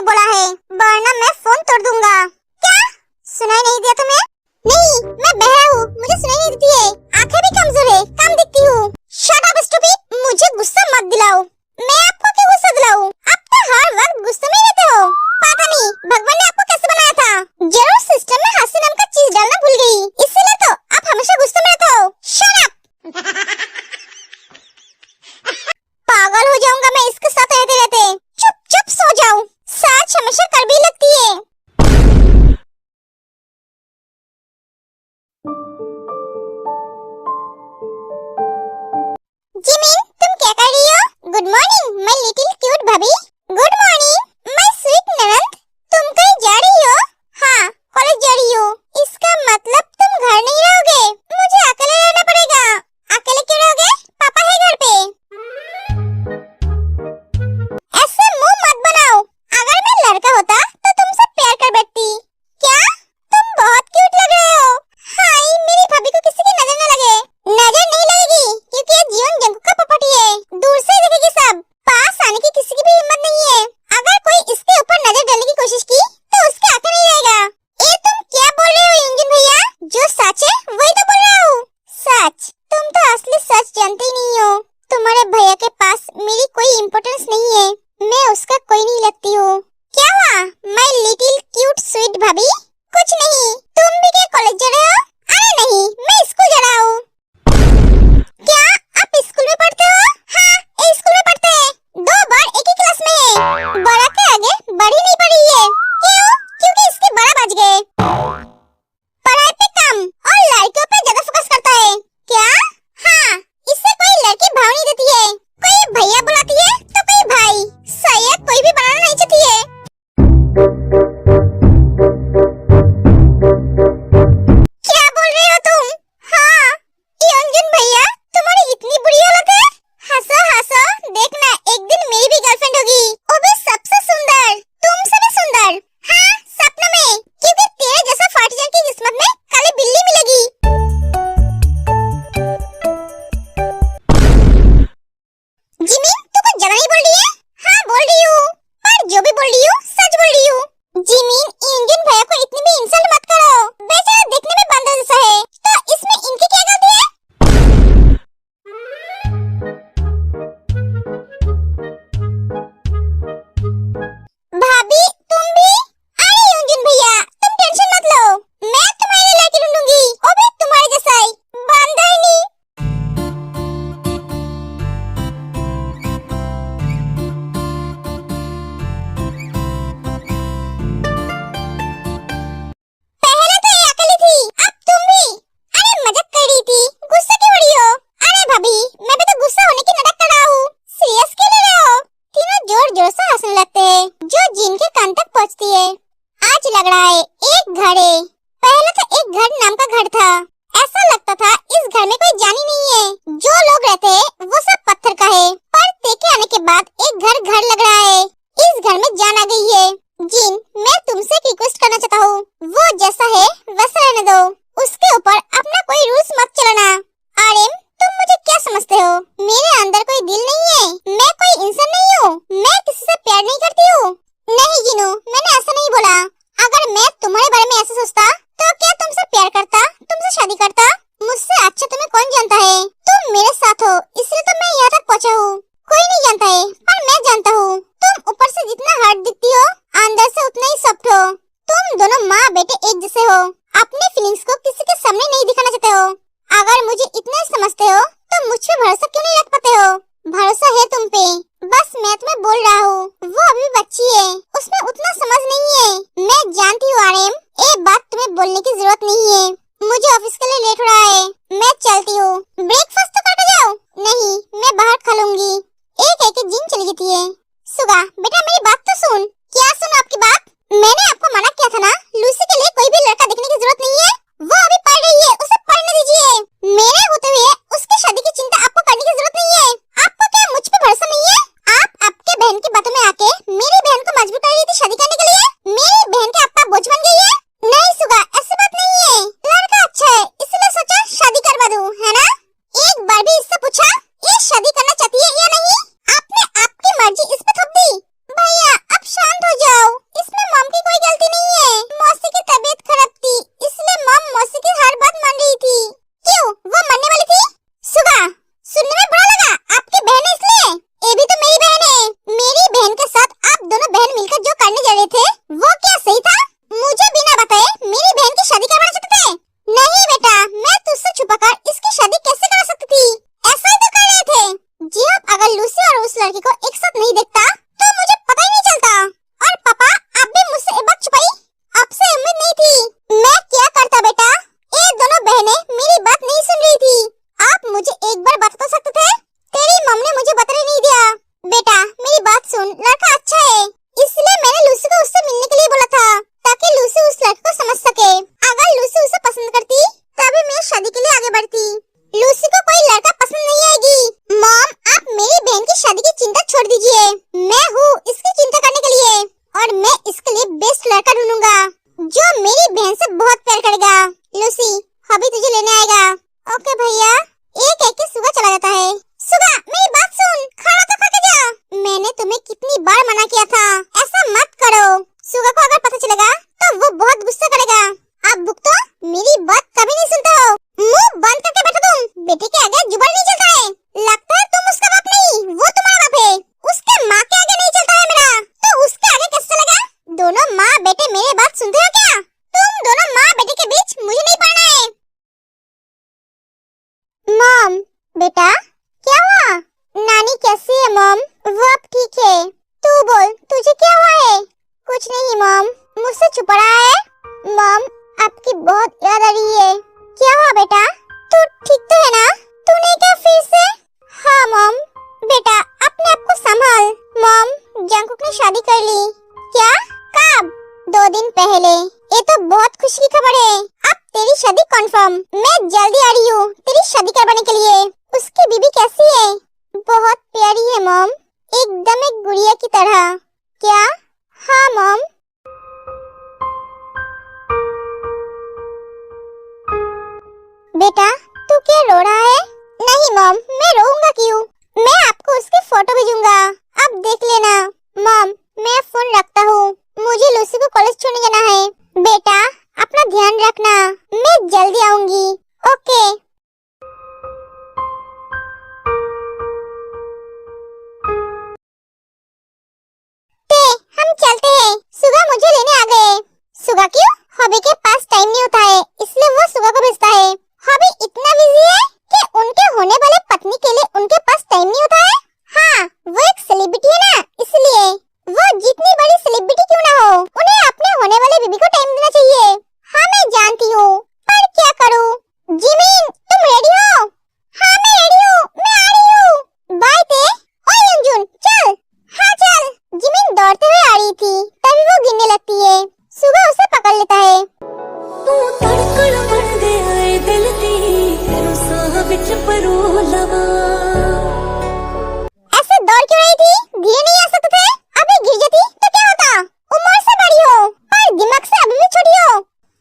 बोला है, वरना मैं फोन तोड़ दूंगा। क्या सुनाई नहीं दिया तुम्हें? नहीं, मैं बहरा हूँ, मुझे सुनाई नहीं देती है। आंखें भी कमजोर है, कम दिखती हूँ। शट अप स्टूपिड, मुझे गुस्सा मत दिलाओ। मैं आपको क्यों गुस्सा दिलाऊं? आप तो हर वक्त गुस्से में रहते हो। पता नहीं भगवान ने आपको कैसे बनाया था। जरूर सिस्टम में हंसी नाम का चीज डालना भूल गई, इसीलिए तो आप हमेशा गुस्से में रहते हो। Shut up. पागल हो जाऊंगा मैं इसके साथ रहते रहते। चुप सो जाओ, सच हमेशा कड़वी लगती है। जिमिन, तुम क्या कर रही हो? Good morning my little cute भाभी। गुड मॉर्निंग माय स्वीट ननद। तुम कहीं जा रही हो? हाँ, कॉलेज जा रही हो। इसका मतलब तुम घर नहीं रहोगे। मुझे अकेले रहना पड़ेगा। अकेले क्यों रहोगे? पापा है घर पे। ऐसे मुंह मत बनाओ। अगर मैं लड़का होता तो तुमसे प्यार कर बैठती। क्या? तुम बहुत क्यूट लग रहे हो। हाय, मेरी भाभी को किसी की नजर न लगे। नजर नहीं लगेगी क्योंकि ये जीवन जंगल का पपटी है। दूर से देखेगी सब, पास आने की किसी की भी हिम्मत नहीं है। अगर कोई इसके ऊपर नजर डालने की कोशिश की तो उसके आंखें नहीं रहेगा। ये तुम क्या बोल रहे हो इंजन भैया? जो सच है वही तो बोल रहा हूँ। सच? तुम तो असली सच जानते ही नहीं हो। तुम्हारे भैया के पास मेरी कोई इम्पोर्टेंस नहीं है। मैं उसका कोई नहीं लगती हूँ। क्या हुआ माय लिटिल क्यूट स्वीट भाभी? कुछ नहीं। तुम भी क्या कॉलेज जा रहे हो? अरे नहीं, मैं स्कूल जा रहा हूँ। क्या आप स्कूल में पढ़ते हो? हाँ, एक स्कूल में पढ़ते हैं। 2 बार एक ही क्लास में है। बड़ा के आगे बड़ी नहीं पड़ी है। क्यों? क्योंकि इसके बड़ा बज गए। पढ़ाई पे कम और लड़कियों पे ज्यादा फोकस करता है। क्या? हाँ, इससे कोई लड़की भाव नहीं देती है। कोई भैया बुलाती है तो कोई भाई। शायद कोई भी बनाना नहीं चाहती है। क्या बोल रहे हो तुम? हाँ, योंजन भैया, तुम्हारी इतनी बुरी हालत है? हंसो हंसो, देखना एक दिन मेरी भी गर्लफ्रेंड होगी, वो भी सबसे सुंदर, तुमसे भी सुंदर। हाँ, सपनों में, क्योंकि तेरे जैसा फाटीजन की किस्मत में काली बिल्ली मिलेगी। जिमिन, तू कुछ ज्यादा नहीं बोल रही है? हाँ, बोल रही हूँ, पर जो भी बोल रही हूँ सच बोल रही हूँ। जिमिन, इंजन भैया को इतनी भी इंसल्ट मत करो। बेचारा देखने में बंदर जैसा है, तो इसमें इनकी क्या गलती है? भाभी, तुम भी? अरे योंजन भैया, तुम टेंशन मत लो, मैं तुम्हारे लिए लड़की ढूंढूंगी, वो भी तुम्हारे जैसा ही, बंदरनी। पहले तो ये अकेली थी, अब तुम भी। अरे मजाक कर रही थी, गुस्सा क्यों हो रही हो? अरे भाभी, मैं भी तो गुस्सा होने की नाटक कर रहा हूँ, सीरियस क्यों ले रहे हो? तीनों जोर जोर से हंसने लगते हैं, जो जिनके कान तक पहुँचती है। आज लग रहा है एक घर है। पहले तो एक घर नाम का घर था। ऐसा लगता था इस घर में कोई जान ही नहीं है। जो लोग रहते हैं वो सब पत्थर का है। पर तेके आने के बाद एक घर घर लग रहा है। इस घर में जान आ गई है। जिन, मैं तुमसे एक रिक्वेस्ट करना चाहता हूँ, वो जैसा है वैसा रहने दो। उसके ऊपर अपना कोई रूल्स मत चलाना। आर्यन, तुम मुझे क्या समझते हो? मेरे अंदर कोई दिल नहीं है, मैं कोई इंसान नहीं हूँ, मैं किसी से प्यार नहीं करती हूँ। नहीं जिनू, मैंने ऐसा नहीं बोला। अगर मैं तुम्हारे बारे में ऐसा सोचता तो क्या तुमसे प्यार करता, तुमसे शादी करता? मुझसे अच्छा तुम्हें कौन जानता है? तुम मेरे साथ हो, इसलिए तो मैं यहाँ तक पहुँचा हूँ। कोई नहीं जानता है, पर मैं जानता हूँ। तुम ऊपर से जितना हार्ड दिखती हो, अंदर से उतना ही सॉफ्ट हो। तुम दोनों माँ बेटे एक जैसे हो। अपने फीलिंग्स को किसी के सामने नहीं दिखाना चाहते हो। अगर मुझे इतना समझते हो तो मुझ पे भरोसा क्यों नहीं रख पाते हो? भरोसा है तुम पे, बस मैं तुम्हें बोल रहा हूँ, वो अभी बच्ची है, उसमें उतना समझ नहीं है। मैं जानती हूँ आर्यन, एक बात तुम्हें बोलने की जरूरत नहीं है। मुझे ऑफिस के लिए लेट हो रहा है, मैं चलती हूँ। ब्रेकफास्ट तो करके जाओ। नहीं, मैं बाहर खा लूंगी। एक एक जिम चली जाती है। सुगा, बेटा मेरी बात तो सुन। क्या सुन आपकी बात? मैंने आपको मना किया था ना, लूसी के लिए कोई भी लड़का देखने की जरूरत नहीं है। वो अभी पढ़ रही है, उसे पढ़ने दीजिए। मेरे होते हुए उसकी शादी की चिंता आपको करने की जरूरत नहीं है। आपको क्या मुझ पे भरोसा नहीं है? आप आपके बहन की बातों में आके मेरी बहन को मजबूर कर रही थी शादी कर रहे थे वो क्या सही था? मुझे बिना बताए मेरी बहन की शादी करवाना चाहते थे? नहीं बेटा, मैं तुझसे छुपाकर इसकी शादी कैसे करा सकती थी? ऐसा ही तो कर रहे थे। जी अब अगर लूसी और उस लड़के को एक साथ नहीं देखता तो मुझे पता ही नहीं चलता। और पापा, आप भी मुझसे एक बात छुपाई? आपसे उम्मीद नहीं थी। मैं क्या करता बेटा? ये दोनों बहनें मेरी बात नहीं सुन रही थी। आप मुझे एक बार बता तो सकते थे? तेरी मम्मी ने मुझे बताने नहीं दिया। बेटा मेरी बात सुन, लड़का अच्छा है, इसलिए मैंने लूसी को उससे मिलने के लिए बोला था, ताकि लूसी उस लड़के को समझ सके। अगर लूसी उसे पसंद करती तभी मैं शादी के लिए आगे बढ़ती। लूसी को कोई लड़का पसंद नहीं आएगी। मॉम, आप मेरी बहन की शादी की चिंता छोड़ दीजिए। मैं हूँ इसकी चिंता करने के लिए, और मैं इसके लिए बेस्ट लड़का ढूंढूंगा जो मेरी बहन से बहुत प्यार करेगा। लूसी, अभी तुझे लेने आएगा। ओके भैया। एक एक के सुगा चला जाता है। सुगा, मेरी बात सुन, खाना तो खा के जा। मैंने तुम्हें कितनी बार मना किया था, ऐसा मत करो। सुगा को अगर पता चलेगा तो वो बहुत गुस्सा करेगा। आप भुगतो, मेरी बात कभी नहीं सुनते हो। मुंह बंद करके बैठो तुम। बेटे के आगे जुबान नहीं चलता है। लगता है तुम उसका बाप नहीं, वो तुम्हारा बाप है। उसके माँ के आगे नहीं चलता है मेरा, तो उसके आगे कैसे चलेगा? दोनों माँ बेटे मेरी बात सुनते हो क्या? तुम दोनों माँ बेटे के बीच मुझे नहीं पड़ना है। मॉम, बेटा क्या हुआ? नानी कैसी है मॉम? वो अब ठीक है। तू बोल, तुझे क्या हुआ है? कुछ नहीं मॉम, मुझसे छुपा रहा है। मॉम, आपकी बहुत याद आ रही है। क्या हुआ बेटा? तू ठीक तो है ना? तूने क्या फिर से? हाँ मॉम। बेटा अपने आप को संभाल। मॉम, जंकुक ने शादी कर ली। क्या? कब? 2 दिन पहले। ये तो बहुत खुशी की खबर है। अब तेरी शादी कंफर्म। मैं जल्दी आ रही हूँ तेरी शादी करवाने के लिए। उसकी बीबी कैसी है? बहुत प्यारी है मॉम, एकदम एक गुड़िया की तरह। क्या? हाँ मॉम। बेटा तू क्या रो रहा है? नहीं मॉम, मैं रोऊंगा क्यों? मैं आपको उसकी फोटो भेजूंगा, अब देख लेना। मॉम, मैं फोन रखता हूँ, मुझे लूसी को कॉलेज छोड़ने जाना है। बेटा अपना ध्यान रखना, मैं जल्दी आऊंगी। ओके। हम चलते हैं, सुगा मुझे लेने आ गए। सुगा क्यों? हॉबी के पास टाइम नहीं होता है, इसलिए वो सुगा को भेजता है। हॉबी इतना बिजी है कि उनके होने वाले पत्नी के लिए उनके पास टाइम नहीं होता है। हाँ, वो एक सेलिब्रिटी है ना, इसलिए। वो जितनी बड़ी सेलिब्रिटी क्यों ना हो, उन्हें अपने होने वाले बीबी को टाइम देना चाहिए। हाँ मैं जानती हूँ, पर क्या करूँ? जिमिन, तुम रेडी हो? हाँ मैं रेडी हूँ, मैं आ रही हूँ। बाय ते। ओए अंजुन, चल। हाँ चल। जिमिन दौड़ते हुए आ रही थी, तभी वो गिरने लगती है। सुगा उसे पकड़ लेता है। तू धड़कन बन गया है दिल दी, तेरे साह विच परोलवा। ऐसे दौड़ क्यों रही थी? धीरे नहीं आ सकते थे? अभी गिर जाती तो क्या होता? उम्र से बड़ी हो, पर दिमाग से अभी भी छोटी हो।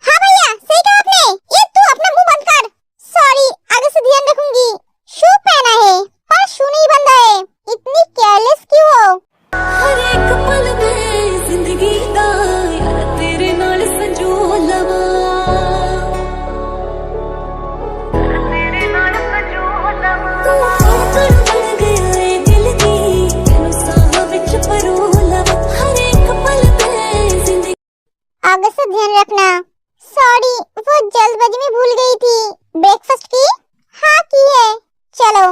हाँ भैया, सही कहा आपने। ये तू अपना मुंह बंद कर। सॉरी, आगे से ध्यान रखूंगी। शू पहना है, पर शू नहीं बंधा है। इतनी केयरलेस क्यों हो? हर एक पल में जिंदगी दा यार तेरे नाल संजो लवा। तेरे नाल संजो लवा। तू धड़कन बन गया है दिल दी, तेरे साह विच परोलवा। हर एक पल में जिंदगी। आगे से ध्यान रखना। सॉरी, वो जल्दबाजी में भूल गई थी। ब्रेकफास्ट की? हाँ की है। चलो।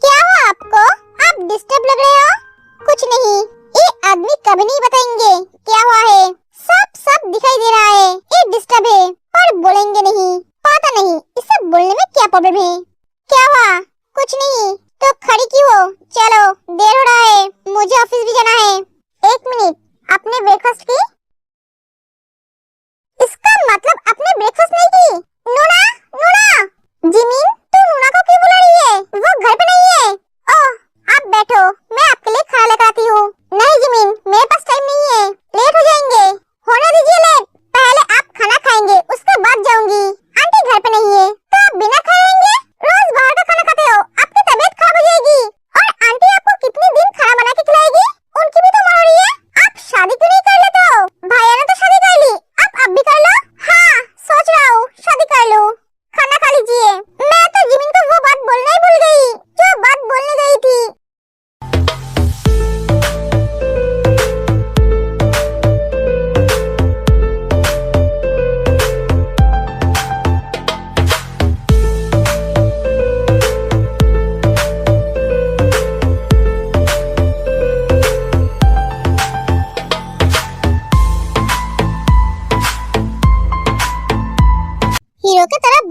क्या हुआ आपको? आप डिस्टर्ब लग रहे हो। कुछ नहीं, ये आदमी कभी नहीं बताएंगे क्या हुआ है। सब दिखाई दे रहा है। ये डिस्टर्ब है, पर बोलेंगे नहीं। पता नहीं इसे बोलने में क्या प्रॉब्लम है। क्या हुआ? कुछ नहीं, तो खड़ी क्यों हो? चलो, देर हो रहा है, मुझे ऑफिस भी जाना है। 1 मिनट, आपने ब्रेकफास्ट की? इसका मतलब आपने ब्रेकफास्ट नहीं की? नूना, नूना। जिमिन, तू नूना को क्यों बुला रही है? वो घर पे नहीं है। ओह, आप बैठो, मैं आपके लिए खाना लेकर आती हूँ। नहीं जिमिन, मेरे पास टाइम नहीं है, लेट हो जाएंगे। होने दीजिए लेट, पहले आप खाना खाएंगे, उसके बाद जाऊंगी। आंटी घर पे नहीं है, तो आप बिना खाए रहेंगे? रोज बाहर का खाना खाते हो, आपकी तबीयत खराब हो जाएगी। और आंटी आपको कितने दिन खाना बना के खिलाएगी? उनकी भी तो उम्र हो रही है। आप शादी क्यों नहीं कर लेते हो?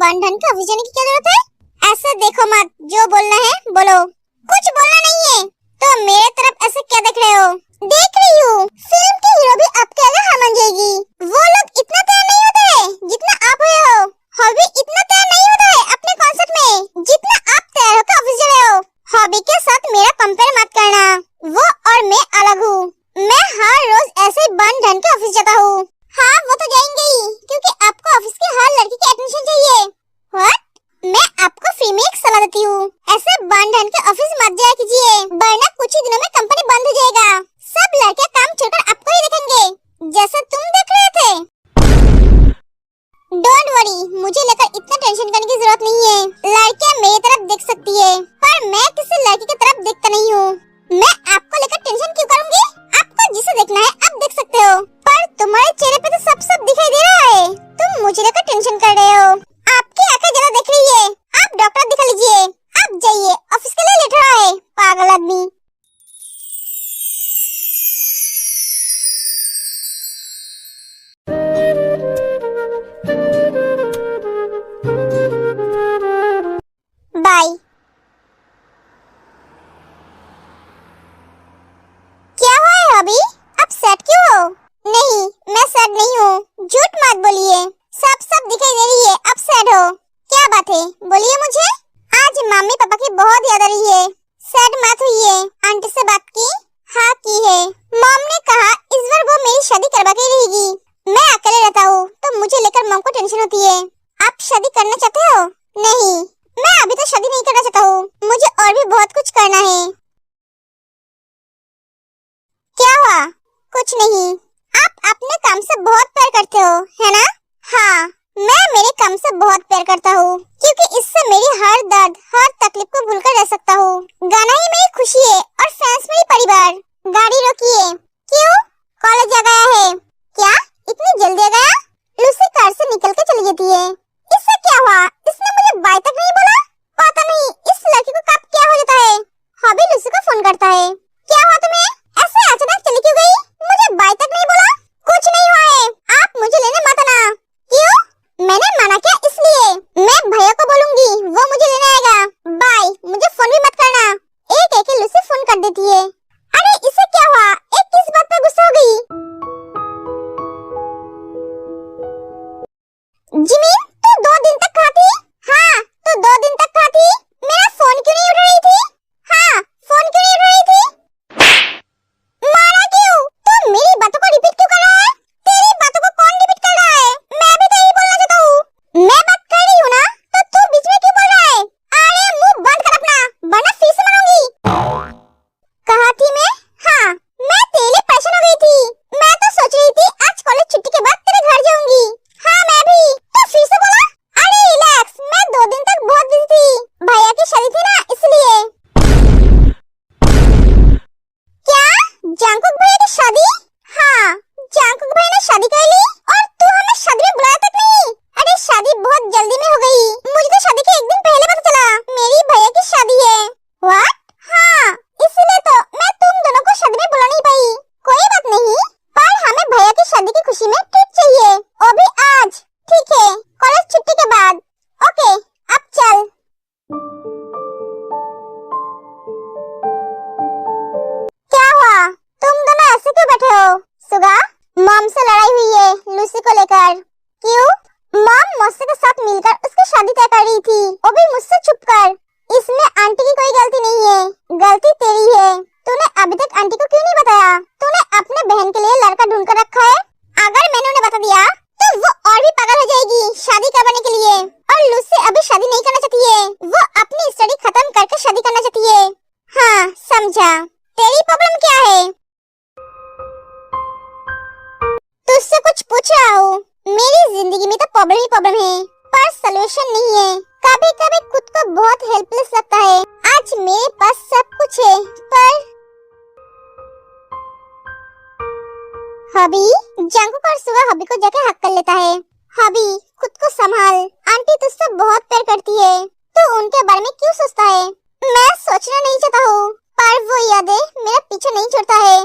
बन ढन के ऑफिस जाने की क्या जरूरत है? ऐसे देखो मत, जो बोलना है बोलो। कुछ बोलना नहीं है तो मेरे तरफ ऐसे क्या देख रहे हो? देख रही हूँ, फिल्म की हीरो भी आपके आगे हार मान जाएगी। वो लोग इतना तैयार नहीं होते जितना आप हुए हो। हॉबी इतना तैयार नहीं होता है अपने कॉन्सर्ट में जितना आप तैयार होकर ऑफिस जा रहे हो। हॉबी के साथ मेरा कंपेयर मत करना, वो और मैं अलग हूँ। मैं हर रोज ऐसे ही बन ढन के ऑफिस जाता हूँ। हाँ वो तो जाएंगे ही, क्योंकि आपको ऑफिस की हर लड़की की अटेंशन चाहिए। व्हाट? मैं आपको फ्री में एक सलाह देती हूँ, ऐसे बन ढन के ऑफिस मत जाया कीजिए, वरना कुछ ही दिनों में कंपनी बंद हो जाएगा। सब लड़के काम छोड़कर आपको ही देखेंगे, जैसे तुम देख रहे थे। डोंट वरी, मुझे लेकर इतना टेंशन करने की जरूरत नहीं है। लड़कियां मेरी तरफ देख सकती है, पर मैं किसी लड़की की तरफ देखता नहीं हूँ। मैं आपको लेकर टेंशन क्यों करूँगी? आपको जिसे देखना है आप देख सकते हो, पर तुम्हारे चेहरे पे तो सब दिखाई दे रहा है। तुम मुझे लेकर टेंशन कर रहे हो। आपकी आंखें ज्यादा देख रही है, आप डॉक्टर दिखा लीजिए। आप जाइए, ऑफिस के लिए लेट रहा है पागल आदमी। बाय। क्या हुआ है हॉबी? आप सैड क्यों हो? नहीं, मैं सैड नहीं हूँ, झूठ मत बोलिए। सब दिखाई दे रही है, आप सैड हो। क्या बात है, बोलिए मुझे। आज मम्मी पापा की बहुत याद आ रही है। सैड मत होइए। आंटी से बात की? हाँ की है। मॉम ने कहा इस बार वो मेरी शादी करवा के रहेगी। मैं अकेले रहता हूँ तो मुझे लेकर मॉम को टेंशन होती है। आप शादी करना चाहते हो? नहीं, मैं अभी तो शादी नहीं करना चाहता हूँ, मुझे और भी बहुत कुछ करना है। क्या हुआ? कुछ नहीं। आप अपने काम से बहुत प्यार करते हो, है ना? हाँ, मैं मेरे काम से बहुत प्यार करता हूँ, क्योंकि इससे मेरी हर दर्द, हर तकलीफ को भूलकर रह सकता हूँ। गाना ही मेरी खुशी है और फैंस मेरी परिवार। गाड़ी रोकिए। क्यों? कॉलेज आ गया है क्या? इतनी जल्दी आ गया? लूसी कार से निकल के चली जाती है। इससे क्या हुआ? इसने मुझे बाय तक नहीं बोला। पता नहीं इस लड़की को कब क्या हो जाता है। हॉबी लूसी को फोन करता है। क्या हुआ तुम्हें? ऐसे अचानक चली क्यों गई? मुझे बाय तक नहीं बोला। कुछ नहीं हुआ है, आप मुझे लेने मत आना। क्यों? मैंने मना किया इसलिए। मैं भैया को बोलूंगी, वो मुझे लेने आएगा। बाय, मुझे फोन भी मत करना। एक लूसी फोन कर देती है। अरे इसे क्या हुआ? एक किस बात पर गुस्सा हो गई? जिमिन, तू 2 दिन तक कहाँ थी? हाँ, तू 2 दिन तक कहाँ थी? मेरा फोन क्यों नहीं उठा रही थी? हाँ, फोन क्यों नहीं उठा रही थी? मारा क्यों? तू मेरी बातों को रिपीट क्यों कर रहा है? तेरी बातों को कौन रिपीट कर रहा है? मैं भी तो यही बोलना चाहता हूँ। मैं बात कर रही हूँ ना, तो तू बीच में क्यों बोल रहा है? अरे मुंह बंद कर अपना, वरना फिर से मारूंगी। कहाँ थी मैं? हाँ, मैं तेरे लिए परेशान हो गई थी। मैं तो सोच रही थी आज कॉलेज छुट्टी के बाद तेरे घर जाऊंगी। हाँ मैं भी। तो फिर से बोला? अरे रिलैक्स, मैं 2 दिन तक बहुत बिजी थी, भैया की शादी थी ना इसलिए। क्या? जांगकुक भैया की शादी? हाँ, जांगकुक भैया ने शादी कर ली और तू हमें शादी में बुलाया तक नहीं। अरे शादी बहुत जल्दी में हो गई, मुझे तो शादी के एक दिन पहले पता चला मेरी भैया की शादी है। व्हाट? हाँ, इसलिए तो मैं तुम दोनों को शादी में बुला नहीं पाई। कोई बात नहीं, पर हमें भैया की शादी की खुशी में ट्रीट चाहिए, वो भी आज। ठीक है, कॉलेज छुट्टी के बाद। ओके, अब चल। क्या हुआ? तुम दोनों ऐसे क्यों बैठे हो? सुगा, मॉम से लड़ाई हुई है लूसी को लेकर। क्यों? मॉम मौसी के साथ मिलकर उसकी शादी तय कर रही थी, वो भी मुझसे छुपकर। इसमें आंटी की कोई गलती नहीं है, गलती तेरी है। तूने अभी तक आंटी को क्यों नहीं बताया? तूने अपने बहन के लिए लड़का ढूंढ कर रखा है। अगर मैंने उन्हें बता दिया तो वो और भी पागल हो जाएगी शादी करवाने के लिए। और लूसी अभी शादी नहीं करना चाहती है, वो अपनी स्टडी खत्म करके शादी करना चाहती है। हाँ समझा। तेरी प्रॉब्लम क्या है? तुझसे कुछ पूछ रहा हूँ। मेरी जिंदगी में तो प्रॉब्लम ही प्रॉब्लम है, पर सलूशन नहीं है। कभी कभी खुद को बहुत हेल्पलेस लगता है। आज मेरे पास सब कुछ है, पर हॉबी, जांगकुक और सुगा हॉबी को जाके हक कर लेता है। हॉबी, खुद को संभाल, आंटी तुझसे बहुत प्यार करती है, तू उनके बारे में क्यों सोचता है? मैं सोचना नहीं चाहता हूँ, पर वो यादें मेरा पीछे नहीं छोड़ता है।